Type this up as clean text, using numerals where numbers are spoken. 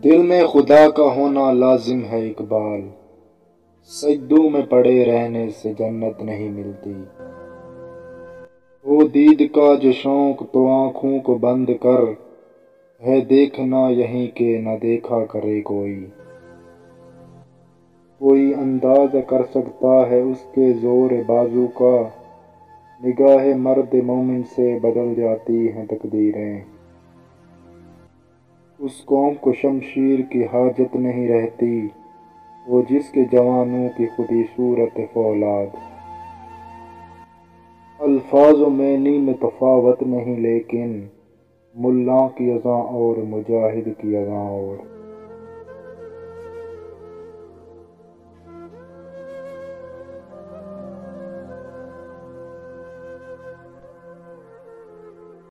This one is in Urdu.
دل میں خدا کا ہونا لازم ہے اقبال، سجدوں میں پڑے رہنے سے جنت نہیں ملتی۔ وہ دید کا جو شوق تو آنکھوں کو بند کر ہے دیکھنا یہیں کہ نہ دیکھا کرے کوئی۔ کوئی اندازہ کر سکتا ہے اس کے زور بازو کا، نگاہ مرد مومن سے بدل جاتی ہیں تقدیریں۔ اس قوم کو شمشیر کی حاجت نہیں رہتی، وہ جس کے جوانوں کی خودی صورت فولاد۔ الفاظ و معنی میں تفاوت نہیں لیکن ملا کی اذاں اور مجاہد کی اذاں اور۔